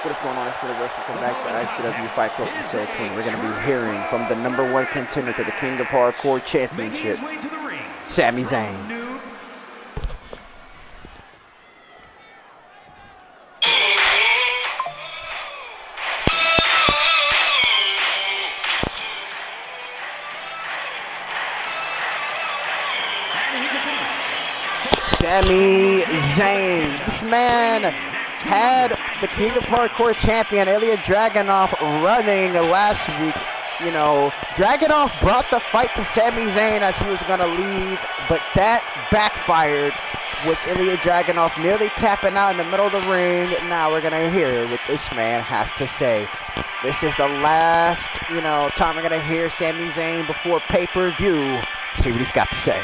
What is going on? It's for the Wrestling. Come back to ICW Fight Club episode 20. We're going to be hearing from the #1 contender to the King of Hardcore Championship, Sami Zayn. Sami Zayn. This man had the King of Hardcore champion, Ilya Dragunov, running last week. You know, Dragunov brought the fight to Sami Zayn as he was going to leave, but that backfired with Ilya Dragunov nearly tapping out in the middle of the ring. Now we're going to hear what this man has to say. This is the last, time we're going to hear Sami Zayn before pay-per-view. See what he's got to say.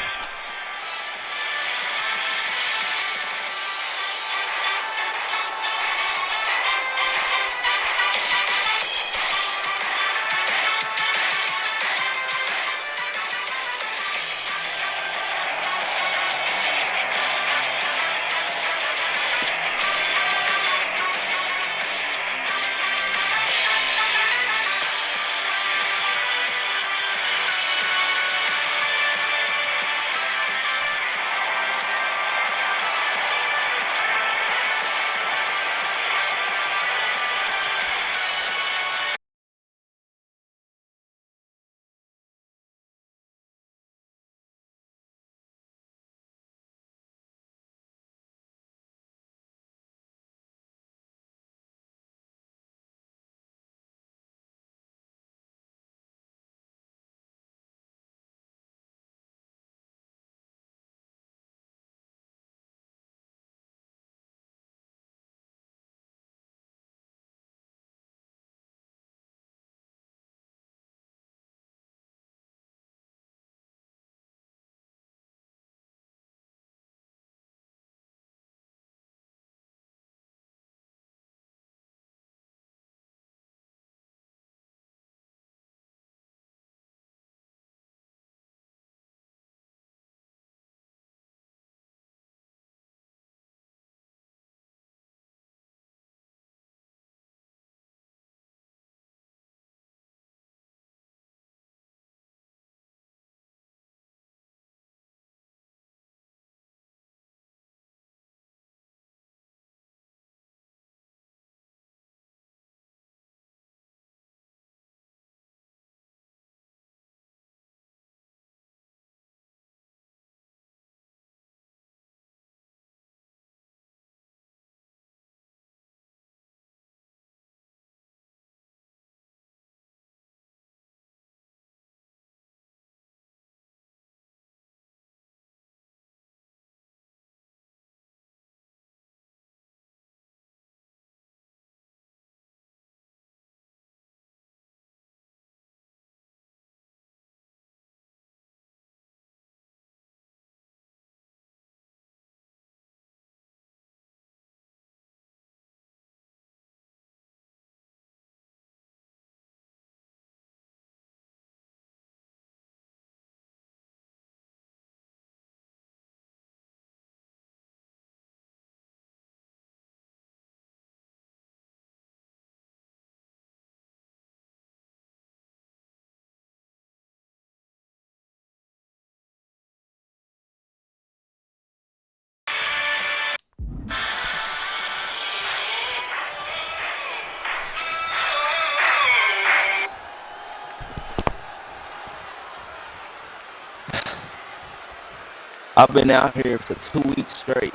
I've been out here for 2 weeks straight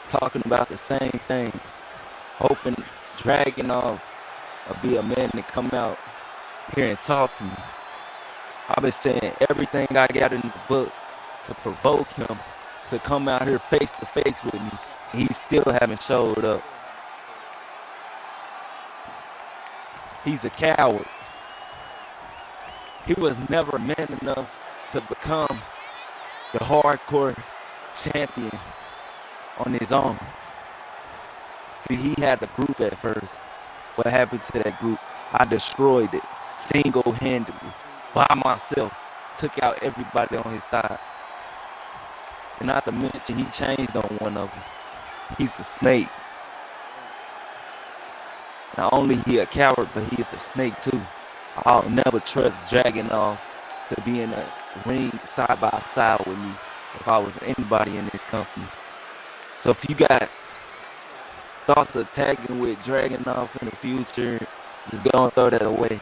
talking about the same thing, hoping Dragunov will be a man to come out here and talk to me. I've been saying everything I got in the book to provoke him to come out here face to face with me. He still haven't showed up. He's a coward. He was never man enough to become the hardcore champion on his own. See, he had a group at first. What happened to that group? I destroyed it single-handedly by myself. Took out everybody on his side. And not to mention, he changed on one of them. He's a snake. Not only he a coward, but he is a snake too. I'll never trust Dragunov to be in a ring side by side with me if I was anybody in this company. So if you got thoughts of tagging with Dragunov in the future, just go and throw that away.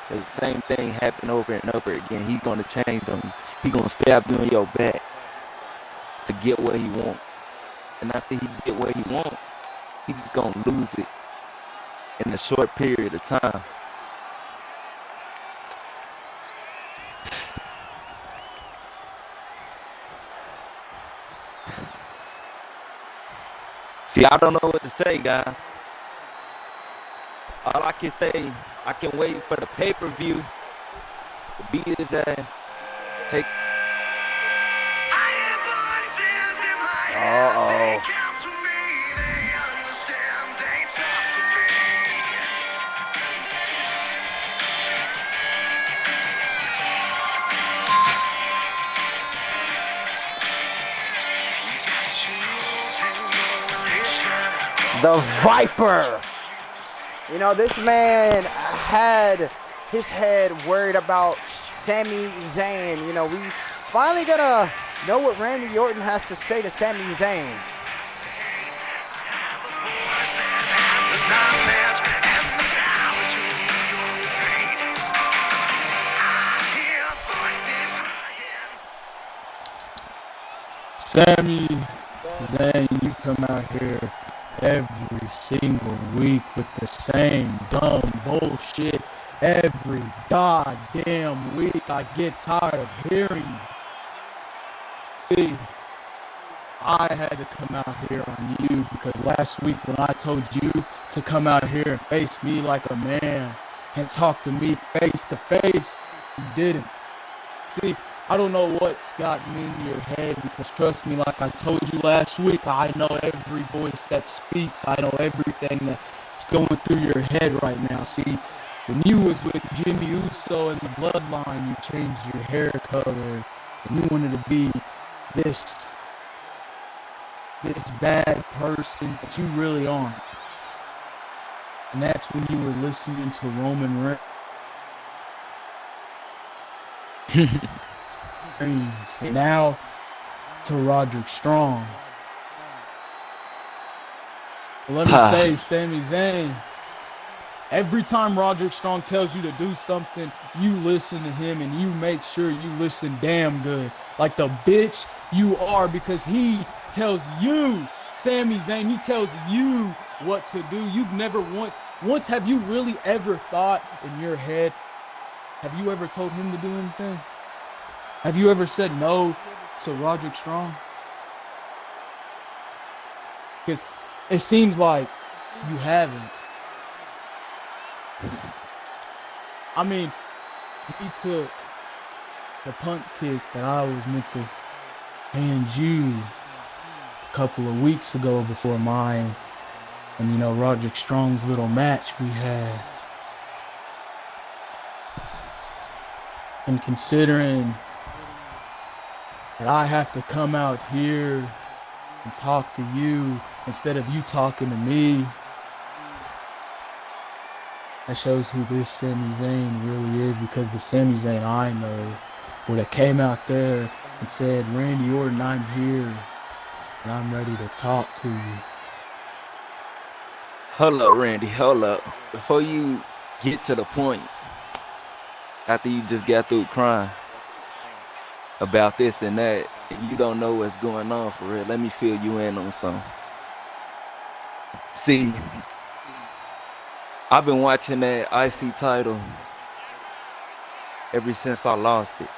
The same thing happened over and over again. He's gonna change on you. He's gonna stab you in your back to get what he wants. And after he get what he wants, he's just gonna lose it in a short period of time. See, I don't know what to say, guys. All I can say, I can wait for the pay-per-view to beat his ass. Take. Uh-oh. The Viper. You know, this man had his head worried about Sami Zayn. You know, we finally gonna know what Randy Orton has to say to Sami Zayn. Sami Zayn, you come out here every single week with the same dumb bullshit every goddamn week. I get tired of hearing you. See, I had to come out here on you because last week when I told you to come out here and face me like a man and talk to me face to face, you didn't. See, I don't know what's gotten in your head because trust me, like I told you last week, I know every voice that speaks. I know everything that's going through your head right now. See, when you was with Jimmy Uso and the Bloodline, you changed your hair color and you wanted to be this bad person that you really aren't. And that's when you were listening to Roman Reigns. And now to Roderick Strong. Let me say, Sami Zayn, every time Roderick Strong tells you to do something, you listen to him and you make sure you listen damn good. Like the bitch you are, because he tells you, Sami Zayn, he tells you what to do. You've never once have you really ever thought in your head, have you ever told him to do anything? Have you ever said no to Roderick Strong? Because it seems like you haven't. I mean, he took the punt kick that I was meant to hand you a couple of weeks ago before mine and, you know, Roderick Strong's little match we had. And considering that I have to come out here and talk to you instead of you talking to me, that shows who this Sami Zayn really is, because the Sami Zayn I know would have came out there and said, Randy Orton, I'm here and I'm ready to talk to you. Hold up, Randy, hold up. Before you get to the point, after you just got through crying about this and that, and you don't know what's going on for real, let me fill you in on something. See, I've been watching that IC title ever since I lost it,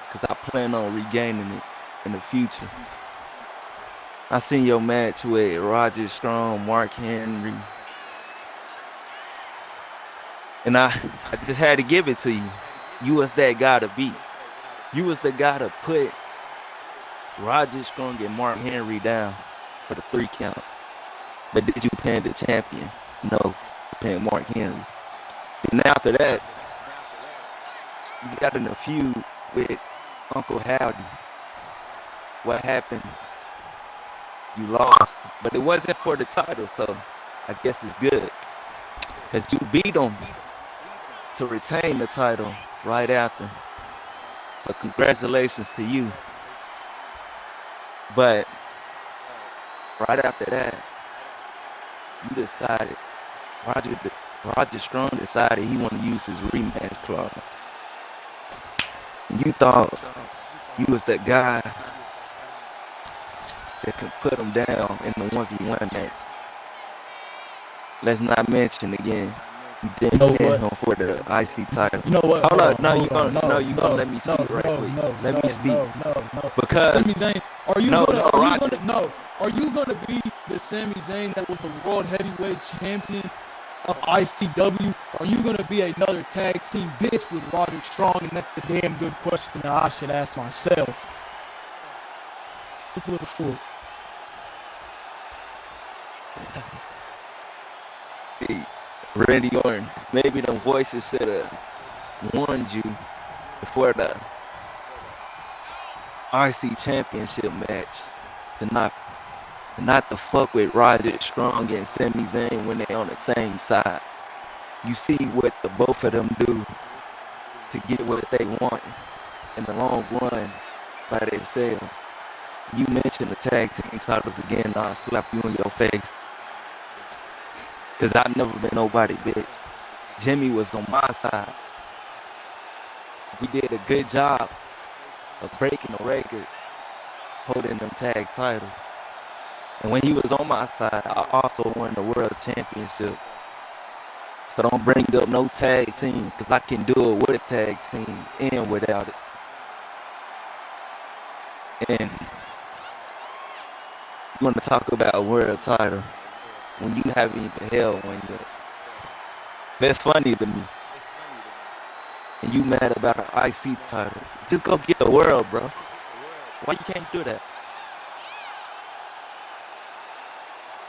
because I plan on regaining it in the future. I seen your match with Roger Strong, Mark Henry, and I just had to give it to you. You was that guy to beat. You was the guy to put Roger Strong and Mark Henry down for the 3 count. But did you pin the champion? No, you pinned Mark Henry. And after that, you got in a feud with Uncle Howdy. What happened? You lost, but it wasn't for the title, so I guess it's good. Because you beat him to retain the title right after. So congratulations to you. But right after that, you decided, Roger Strong decided he wanted to use his rematch clause. And you thought you was that guy that could put him down in the 1v1 match. Let's not mention again, you didn't pin him for the IC title. You know what? Hold up, Hold you're on. gonna let me speak right quick. Let me speak. No. Because Sami Zayn, are you gonna be the Sami Zayn that was the world heavyweight champion of ICW? Are you gonna be another tag team bitch with Roderick Strong? And that's the damn good question that I should ask myself. Look a little short. See, Randy Orton, maybe them voices should have warned you before the IC championship match to not to fuck with Roderick Strong and Sami Zayn when they on the same side. You see what the both of them do to get what they want in the long run by themselves. You mention the tag team titles again, I'll slap you in your face. Cause I've never been nobody, bitch. Jimmy was on my side. We did a good job of breaking the record, holding them tag titles. And when he was on my side, I also won the world championship. So don't bring up no tag team, cause I can do it with a tag team and without it. And you want to talk about a world title when you haven't even held one yet. That's funny to me. And you mad about an IC title. Just go get the world, bro. Why you can't do that?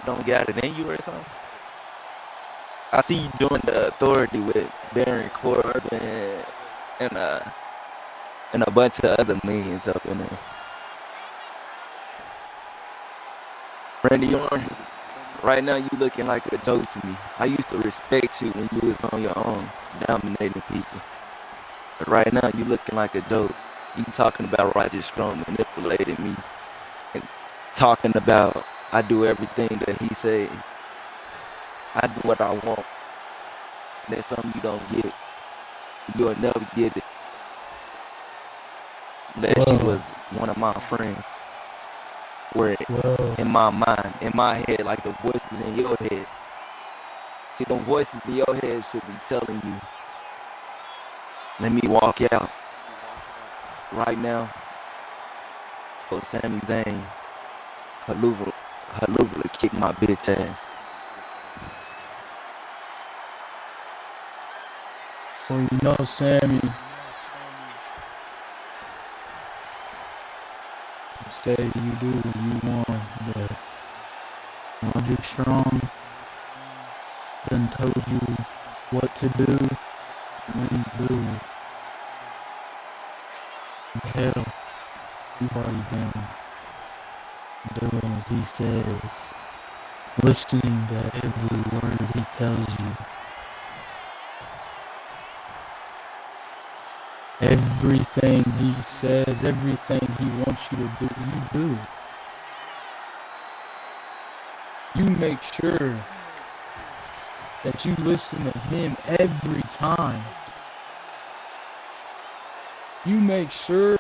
Don't got it in you or something? I see you doing the authority with Baron Corbin and a bunch of other millions up in there. Randy Orton, right now you looking like a joke to me. I used to respect you when you was on your own, dominating people. But right now you looking like a joke. You talking about Roger Strong manipulating me and talking about I do everything that he said. I do what I want. That's something you don't get. You'll never get it. Unless you was one of my friends. Where in my mind, in my head, like the voices in your head. See, them voices in your head should be telling you, let me walk out right now for Sami Zayn. Haluva to kick my bitch ass. Well, you know, Sammy, you say you do what you want, but Roderick Strong done told you what to do when you do it. Hell, you've already been doing as he says, listening to every word he tells you. Everything he says, everything he wants you to do, you do. You make sure that you listen to him every time. You make sure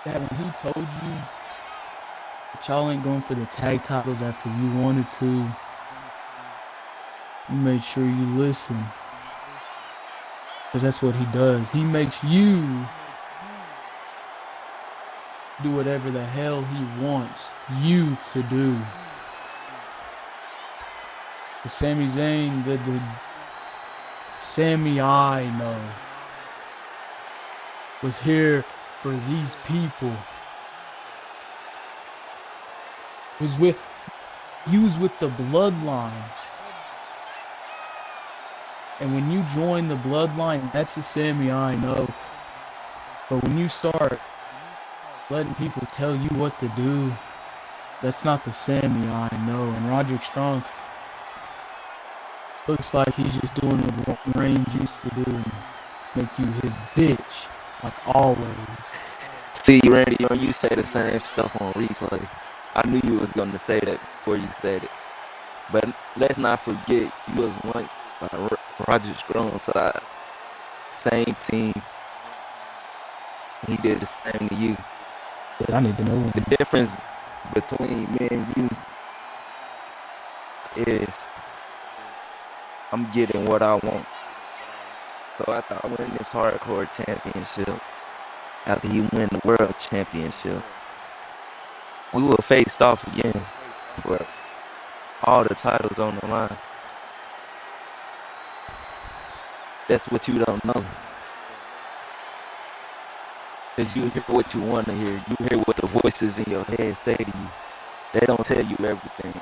that when he told you that y'all ain't going for the tag titles after you wanted to, you make sure you listen. Because that's what he does. He makes you do whatever the hell he wants you to do. The Sami Zayn, the Sami I know, was here for these people. You was with the bloodline. And when you join the bloodline, that's the Sami I know. But when you start letting people tell you what to do, that's not the Sami I know. And Roderick Strong, Looks like he's just doing what Reigns used to do, make you his bitch, like always. See, Randy, you say the same stuff on replay. I knew you was gonna say that before you said it. But let's not forget, you was once by Roger Strong's side. Same team. He did the same to you. But I need to know The difference between me and you is I'm getting what I want. So after I win this hardcore championship, after he win the world championship, we will face off again for all the titles on the line. That's what you don't know. Because you hear what you want to hear. You hear what the voices in your head say to you. They don't tell you everything.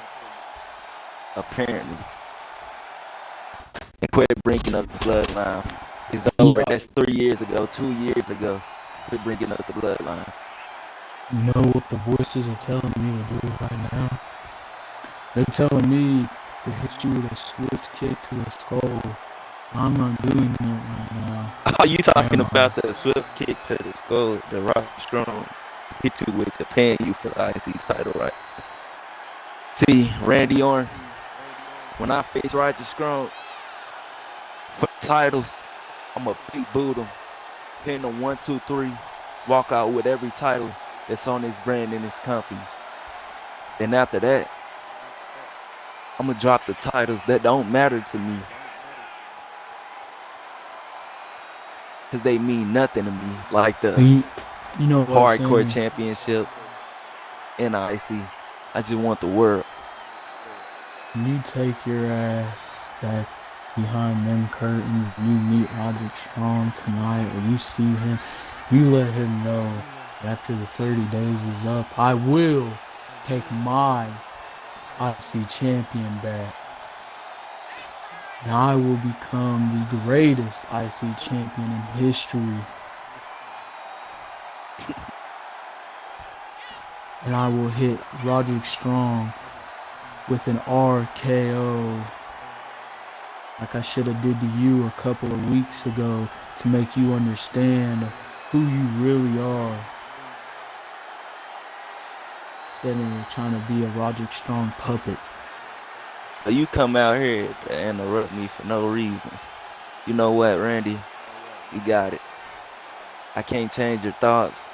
Apparently. And quit bringing up the bloodline. It's over. That's 3 years ago, 2 years ago. Quit bringing up the bloodline. You know what the voices are telling me to do right now? They're telling me to hit you with a swift kick to the skull. I'm not doing that right now. Are you talking about the swift kick to the skull, the Rock Strong hit you with the pin you for the IC title, right? See, Randy Orton, when I face Roger Strong for titles, I'm a big boot him, pin him 1, 2, 3, walk out with every title that's on his brand in his company. Then after that, I'm gonna drop the titles that don't matter to me. Because they mean nothing to me. Like the you know hardcore championship and IC. I just want the world. You take your ass back behind them curtains, you meet Roderick Strong tonight, or you see him, you let him know after the 30 days is up, I will take my IC champion back. And I will become the greatest IC champion in history. And I will hit Roderick Strong with an RKO like I should have did to you a couple of weeks ago to make you understand who you really are. Instead of trying to be a Roderick Strong puppet. So you come out here to interrupt me for no reason. You know what, Randy? You got it. I can't change your thoughts.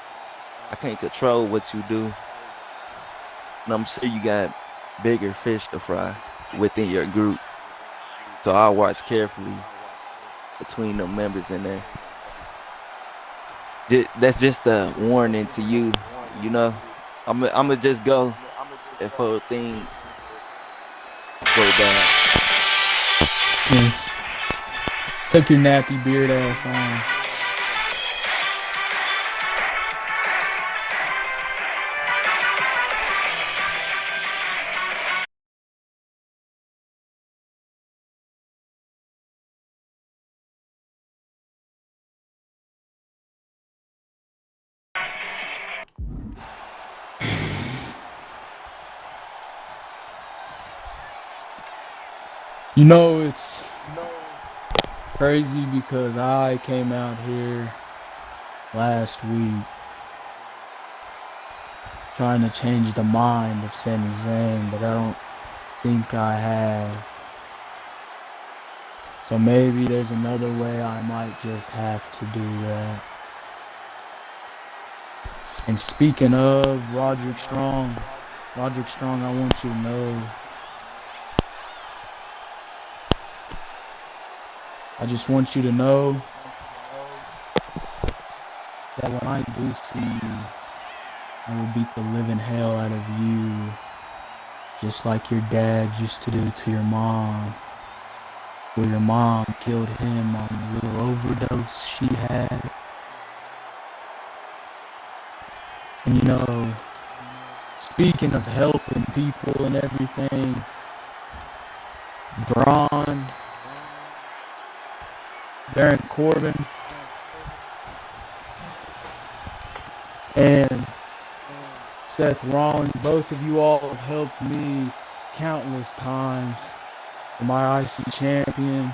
I can't control what you do. And I'm sure you got bigger fish to fry within your group. So I'll watch carefully between the members in there. That's just a warning to you, you know. I'm gonna just go if things go down. Take your nappy beard ass on. You know, it's crazy because I came out here last week trying to change the mind of Sami Zayn, but I don't think I have. So maybe there's another way I might just have to do that. And speaking of Roderick Strong, I want you to know, I just want you to know that when I do see you, I will beat the living hell out of you, just like your dad used to do to your mom, where your mom killed him on a little overdose she had. And you know, speaking of helping people and everything, Braun, Baron Corbin, and Seth Rollins, both of you all have helped me countless times. for my IC champion,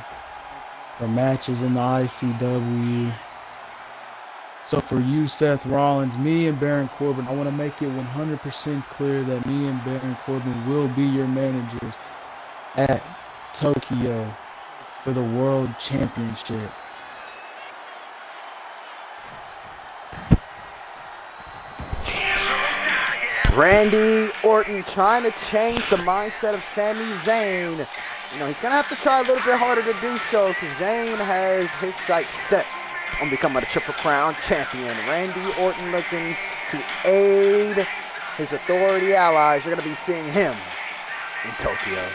for matches in the ICW. So for you, Seth Rollins, me and Baron Corbin, I want to make it 100% clear that me and Baron Corbin will be your managers at Tokyo for the World Championship. Randy Orton trying to change the mindset of Sami Zayn. You know, he's going to have to try a little bit harder to do so because Zayn has his sights set on becoming a Triple Crown champion. Randy Orton looking to aid his authority allies. You're going to be seeing him in Tokyo.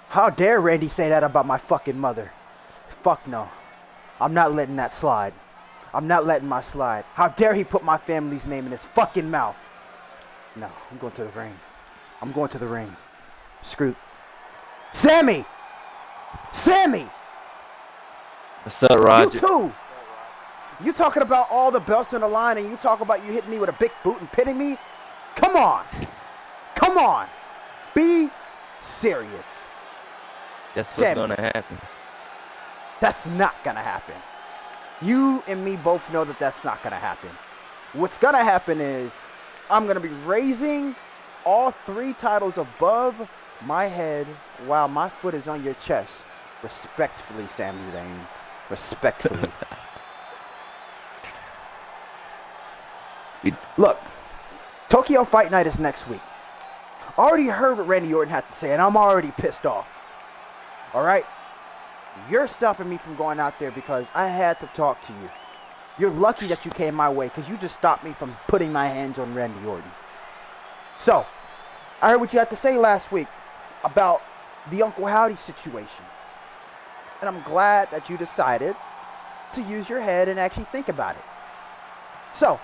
How dare Randy say that about my fucking mother? Fuck no. I'm not letting that slide. I'm not letting my slide. How dare he put my family's name in his fucking mouth? No, I'm going to the ring. I'm going to the ring. Screw. Sami! Sami! What's up, Roger? You too! You talking about all the belts on the line and you talk about you hitting me with a big boot and pitting me? Come on! Come on! Be serious. That's what's Sami, gonna happen. that's not gonna happen. You and me both know that that's not gonna happen. What's gonna happen is I'm gonna be raising all 3 titles above my head while my foot is on your chest. Respectfully, Sami Zayn. Respectfully. Look, Tokyo Fight Night is next week. Already heard what Randy Orton had to say, and I'm already pissed off. Alright? You're stopping me from going out there because I had to talk to you. You're lucky that you came my way because you just stopped me from putting my hands on Randy Orton. So, I heard what you had to say last week about the Uncle Howdy situation. And I'm glad that you decided to use your head and actually think about it. So,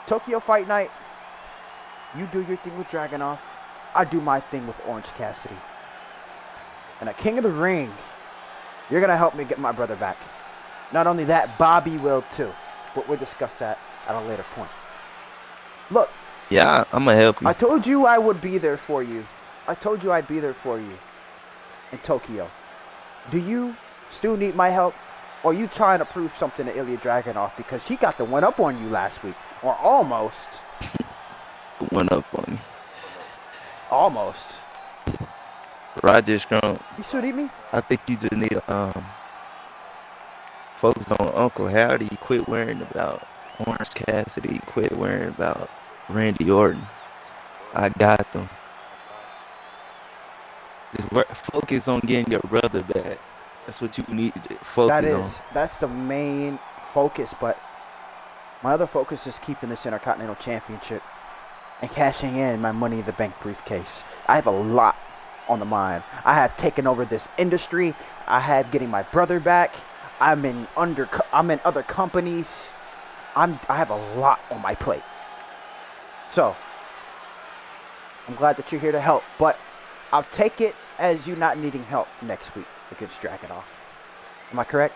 Tokyo Fight Night, you do your thing with Dragunov. I do my thing with Orange Cassidy. And at King of the Ring, you're going to help me get my brother back. Not only that, Bobby will too. But we'll discuss that at a later point. Look. Yeah, I'm going to help you. I told you I would be there for you. I told you I'd be there for you in Tokyo. Do you still need my help? Or are you trying to prove something to Ilya Dragunov? Because he got the one up on you last week. Or almost. One up on me. Almost. Roger Strong. You still need me? I think you just need to focus on Uncle Howdy. Quit worrying about Orange Cassidy. Quit worrying about Randy Orton. I got them. Just focus on getting your brother back. That's what you need to focus on. That's the main focus, but my other focus is keeping this Intercontinental Championship and cashing in my Money in the Bank briefcase. I have a lot on the mind. I have taken over this industry. I have getting my brother back. I'm in other companies. I have a lot on my plate. So, I'm glad that you're here to help, but I'll take it as you not needing help next week against Dragunov. Am I correct?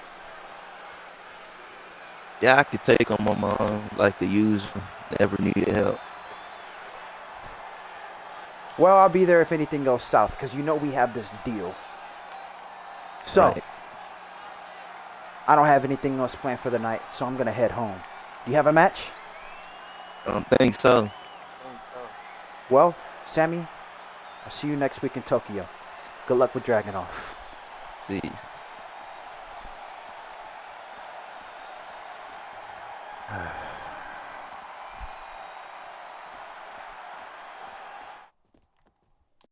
Yeah, I could take him on my own, like the usual. Never needed help. Well, I'll be there if anything goes south, because you know we have this deal. So, Right. I don't have anything else planned for the night, so I'm going to head home. Do you have a match? I don't think so. Well, Sami, I'll see you next week in Tokyo. Good luck with Dragunov. See.